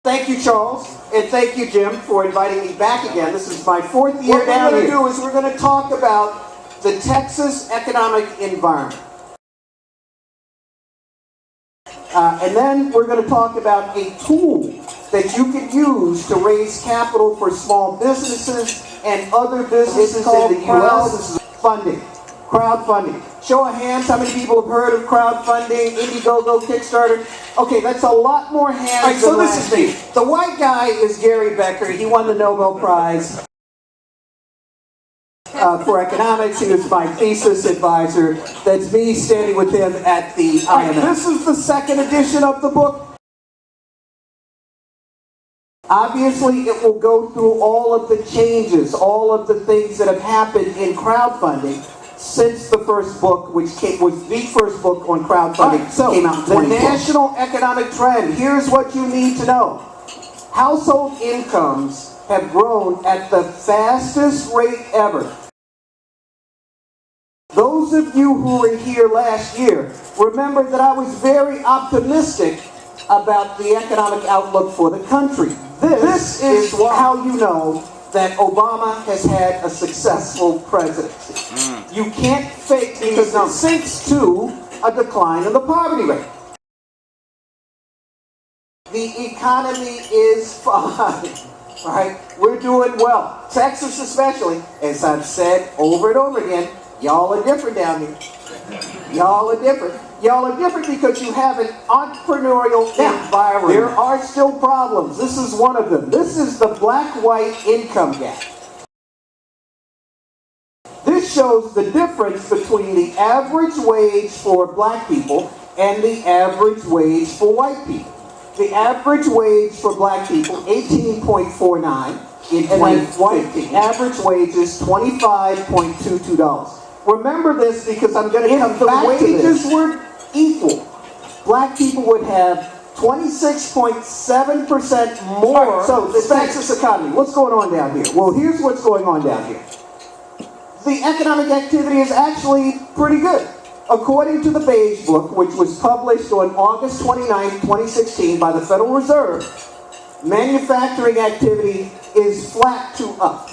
Thank you, Charles, and thank you, Jim, for inviting me back again. This is my fourth year down here. What we're going to do is we're going to talk about the Texas economic environment. And then we're going to talk about a tool that you can use to raise capital for small businesses and other businesses in the U.S. This is funding, crowdfunding. Show of hands, how many people have heard of crowdfunding, Indiegogo, Kickstarter? Okay, that's a lot more hands than last week. The white guy is Gary Becker. He won the Nobel Prize for economics. He was my thesis advisor. That's me standing with him at the IMF. This is the second edition of the book. Obviously, it will go through all of the changes, all of the things that have happened in crowdfunding since the first book, which was the first book on crowdfunding, came out in 2012. The national economic trend. Here's what you need to know. Household incomes have grown at the fastest rate ever. Those of you who were here last year, remember that I was very optimistic about the economic outlook for the country. This is how you know that Obama has had a successful presidency. You can't fake because it sinks to a decline in the poverty rate. The economy is fine, right? We're doing well. Texas especially, as I've said over and over again, y'all are different down here. Y'all are different. Y'all are different because you have an entrepreneurial environment. There are still problems. This is one of them. This is the black-white income gap. This shows the difference between the average wage for black people and the average wage for white people. The average wage for black people, $18.49 in 2015. The average wage is $25.22. Remember this because I'm going to come back to this. If the wages were equal, black people would have 26.7% more. Right, so the Texas economy, what's going on down here? Well, here's what's going on down here. The economic activity is actually pretty good. According to the Beige Book, which was published on August 29, 2016 by the Federal Reserve, manufacturing activity is flat to up.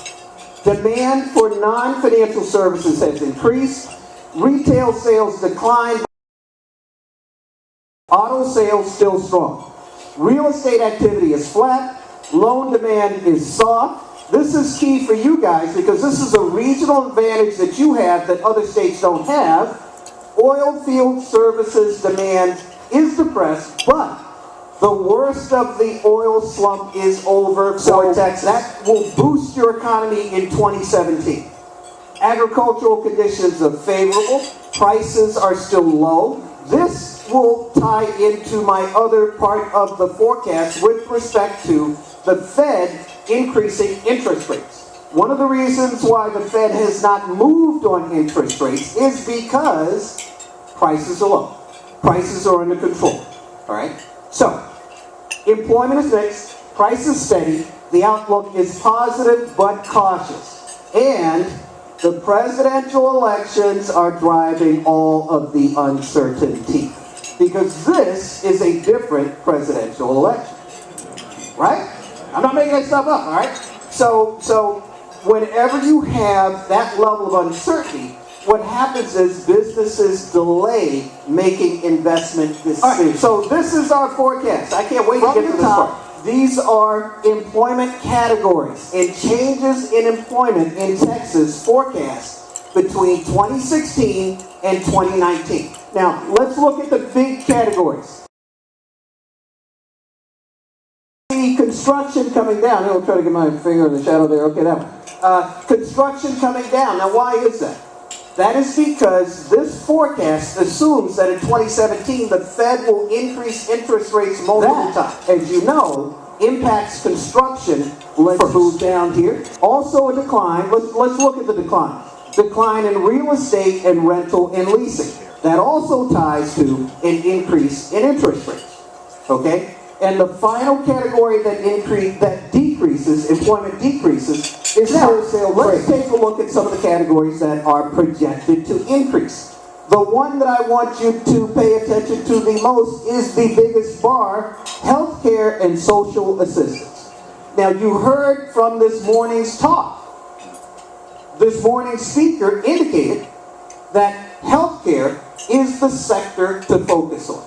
Demand for non-financial services has increased. Retail sales declined. Auto sales still strong. Real estate activity is flat. Loan demand is soft. This is key for you guys because this is a regional advantage that you have that other states don't have. Oil field services demand is depressed, but the worst of the oil slump is over for Texas. That will boost your economy in 2017. Agricultural conditions are favorable. Prices are still low. This will tie into my other part of the forecast with respect to the Fed increasing interest rates. One of the reasons why the Fed has not moved on interest rates is because prices are low. Prices are under control. All right? So, employment is mixed, price is steady, the outlook is positive but cautious. And the presidential elections are driving all of the uncertainty. Because this is a different presidential election. Right? I'm not making that stuff up, all right? So whenever you have that level of uncertainty, what happens is businesses delay making investment decisions. Right, so this is our forecast. I can't wait to get to this part. These are employment categories and changes in employment in Texas forecast between 2016 and 2019. Now, let's look at the big categories. See construction coming down. I'll try to get my finger in the shadow there. Okay, that one. Construction coming down. Now, why is that? That is because this forecast assumes that in 2017, the Fed will increase interest rates multiple times. As you know, impacts construction. Let's move down here. Also a decline. Let's look at the decline. Decline in real estate and rental and leasing. That also ties to an increase in interest rates. Okay? And the final category that decreases, employment decreases, is wholesale trade. Let's take a look at some of the categories that are projected to increase. The one that I want you to pay attention to the most is the biggest bar, healthcare and social assistance. Now, you heard from this morning's talk. This morning's speaker indicated that healthcare is the sector to focus on.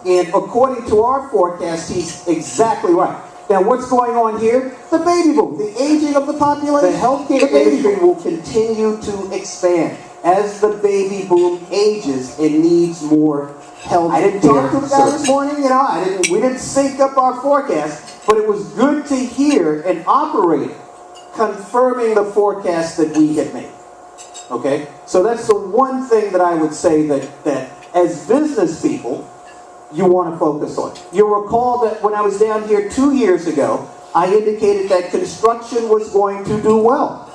And according to our forecast, he's exactly right. Now, what's going on here? The baby boom, the aging of the population. The healthcare industry will continue to expand. As the baby boom ages, it needs more health. I didn't talk to the guy this morning, we didn't sync up our forecast, but it was good to hear an operator confirming the forecast that we had made. Okay? So that's the one thing that I would say that as business people, you want to focus on. You'll recall that when I was down here 2 years ago, I indicated that construction was going to do well.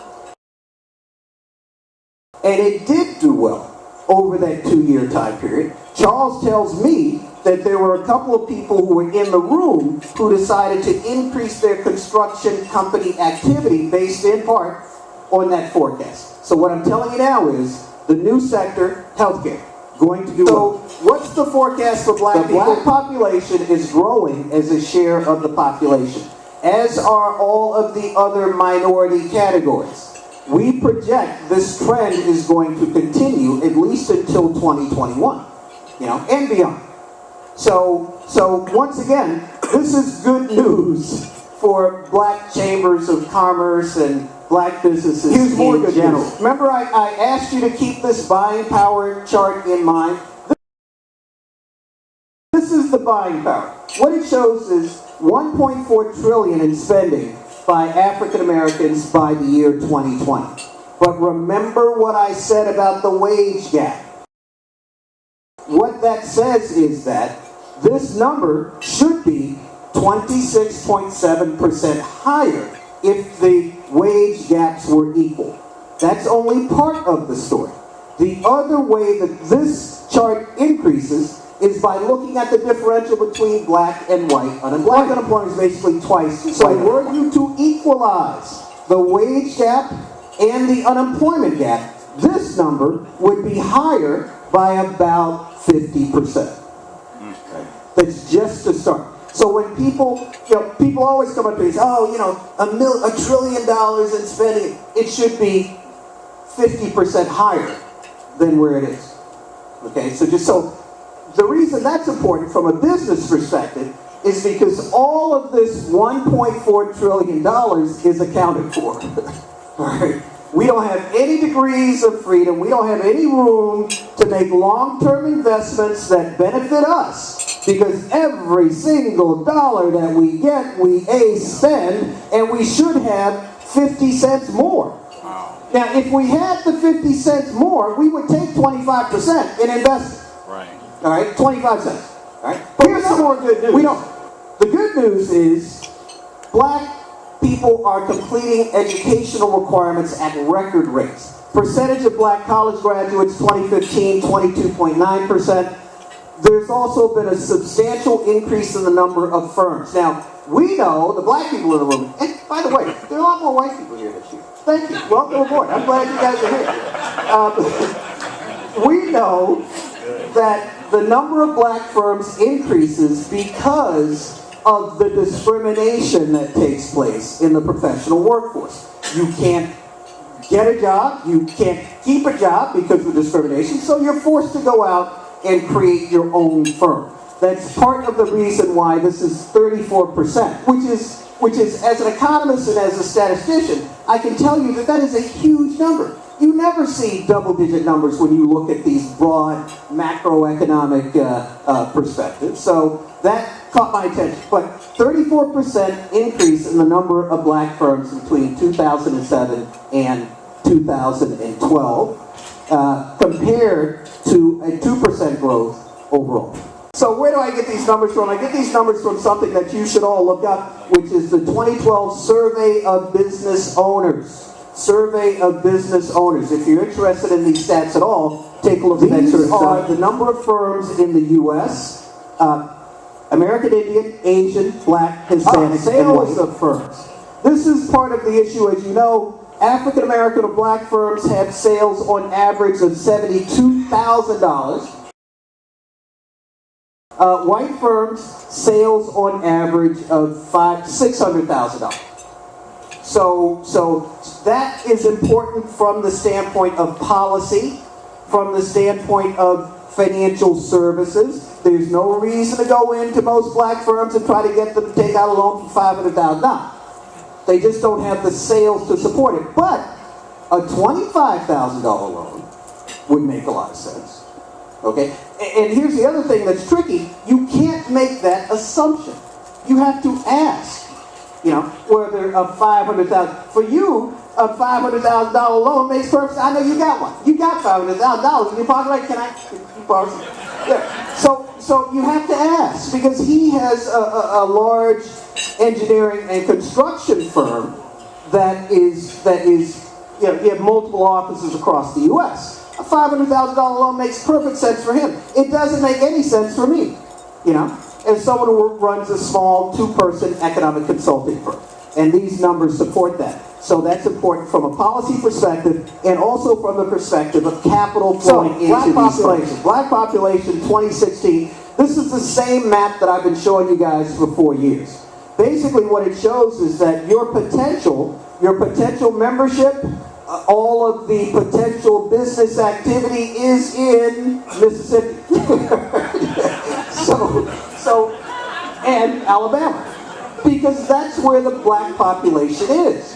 And it did do well over that 2-year time period. Charles tells me that there were a couple of people who were in the room who decided to increase their construction company activity based in part on that forecast. So what I'm telling you now is the new sector, healthcare, going to do well. So what's the forecast for black people? The black population is growing as a share of the population, as are all of the other minority categories. We project this trend is going to continue at least until 2021, and beyond. So once again, this is good news for black chambers of commerce and black businesses in general. Remember, I asked you to keep this buying power chart in mind. This is the buying power. What it shows is 1.4 trillion in spending by African Americans by the year 2020. But remember what I said about the wage gap. What that says is that this number should be 26.7% higher if the wage gaps were equal. That's only part of the story. The other way that this chart increases is by looking at the differential between black and white unemployment. Black unemployment is basically twice. So were you to equalize the wage gap and the unemployment gap, this number would be higher by about 50%. That's just to start. So when people always come up to me and say, $1 trillion in spending, it should be 50% higher than where it is. Okay, so the reason that's important from a business perspective is because all of this $1.4 trillion is accounted for. All right? We don't have any degrees of freedom. We don't have any room to make long-term investments that benefit us, because every single dollar that we get, we spend, and we should have 50 cents more. Wow. Now, if we had the 50 cents more, we would take 25% and invest it. Right. All right, 25 cents. All right. But here's some more good news. We don't. The good news is black people are completing educational requirements at record rates. Percentage of black college graduates, 2015, 22.9%. There's also been a substantial increase in the number of firms. Now, we know, the black people in the room, and by the way, there are a lot more white people here this year. Thank you. Welcome aboard. I'm glad you guys are here. We know that the number of black firms increases because of the discrimination that takes place in the professional workforce. You can't get a job, you can't keep a job because of discrimination, so you're forced to go out and create your own firm. That's part of the reason why this is 34%, which is, as an economist and as a statistician, I can tell you that is a huge number. You never see double-digit numbers when you look at these broad macroeconomic perspectives. So that caught my attention. But 34% increase in the number of black firms between 2007 and 2012, compared to a 2% growth overall. So where do I get these numbers from? I get these numbers from something that you should all look up, which is the 2012 Survey of Business Owners. Survey of Business Owners. If you're interested in these stats at all, take a look at that. These are the number of firms in the U.S., American Indian, Asian, Black, Hispanic, sales of firms. This is part of the issue. As you know, African American or black firms have sales on average of $72,000. White firms, sales on average of $600,000. So that is important from the standpoint of policy, from the standpoint of financial services. There's no reason to go into most black firms and try to get them to take out a loan for $500,000. They just don't have the sales to support it. But a $25,000 loan would make a lot of sense. Okay? And here's the other thing that's tricky. You can't make that assumption. You have to ask. You know, whether a $500,000 for you, a $500,000 loan makes perfect. I know you got one. You got $500,000 in your pocket. Right? Can you borrow some? Yeah. So you have to ask, because he has a large engineering and construction firm that is you know, he has multiple offices across the U.S. A $500,000 loan makes perfect sense for him. It doesn't make any sense for me, you know, as someone who runs a small two-person economic consulting firm. And these numbers support that. So that's important from a policy perspective and also from the perspective of capital flowing into these firms. Black population 2016. This is the same map that I've been showing you guys for 4 years. Basically what it shows is that your potential membership, all of the potential business activity is in Mississippi. And Alabama. Because that's where the black population is.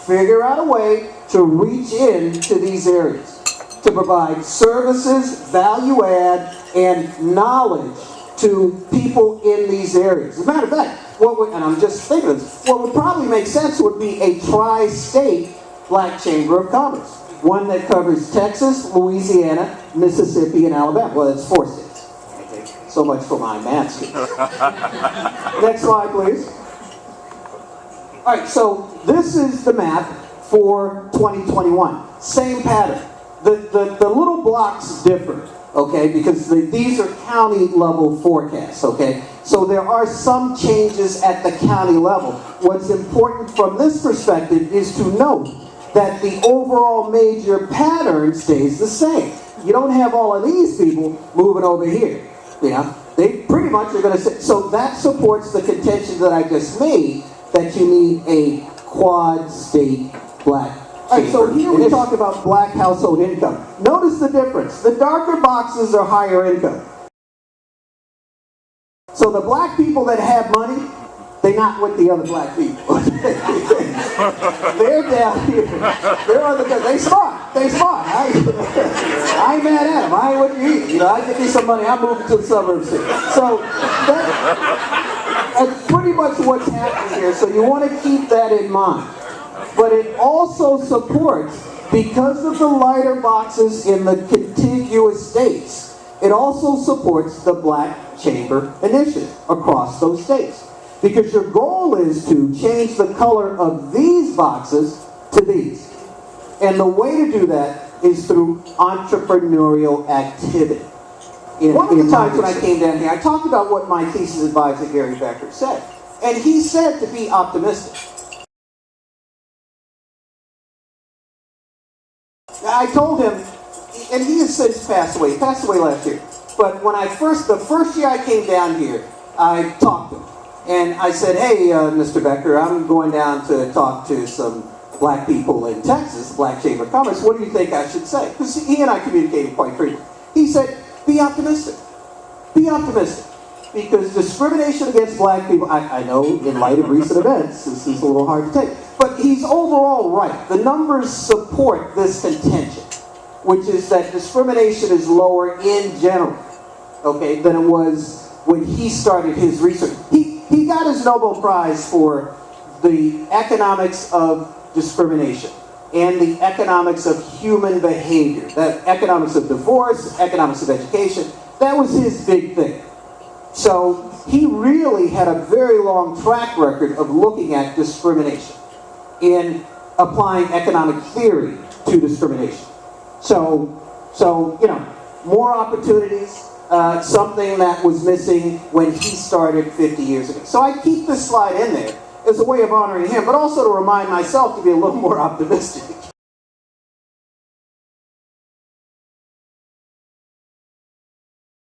Figure out a way to reach into these areas, to provide services, value add, and knowledge to people in these areas. As a matter of fact, and I'm just thinking of this, what would probably make sense would be a tri-state black chamber of commerce. One that covers Texas, Louisiana, Mississippi, and Alabama. Well, that's 4 states. So much for my math skills. Next slide, please. All right, so this is the map for 2021. Same pattern. The little blocks differ, okay, because these are county level forecasts, okay? So there are some changes at the county level. What's important from this perspective is to note that the overall major pattern stays the same. You don't have all of these people moving over here. You know, they pretty much are going to say, so that supports the contention that I just made, that you need a quad state black. All right, so here we talk about black household income. Notice the difference. The darker boxes are higher income. So the black people that have money, they're not with the other black people. They're down here. They smart. They smart. I ain't mad at them. I ain't with you either. You know, I get me some money. I'm moving to the suburbs here. So that's pretty much what's happening here. So you want to keep that in mind. But it also supports, because of the lighter boxes in the contiguous states, it also supports the Black Chamber Initiative across those states. Because your goal is to change the color of these boxes to these. And the way to do that is through entrepreneurial activity. One of the times when I came down here, I talked about what my thesis advisor, Gary Becker, said. And he said to be optimistic. I told him, and he has since passed away. He passed away last year. But when the first year I came down here, I talked to him. And I said, hey, Mr. Becker, I'm going down to talk to some black people in Texas, Black Chamber of Commerce. What do you think I should say? Because he and I communicated quite frequently. He said, be optimistic. Be optimistic. Because discrimination against black people, I know in light of recent events, this is a little hard to take. But he's overall right. The numbers support this contention, which is that discrimination is lower in general, okay, than it was when he started his research. He got his Nobel Prize for the economics of discrimination and the economics of human behavior, the economics of divorce, economics of education. That was his big thing. So he really had a very long track record of looking at discrimination in applying economic theory to discrimination. So you know, more opportunities, something that was missing when he started 50 years ago. So I keep this slide in there as a way of honoring him, but also to remind myself to be a little more optimistic.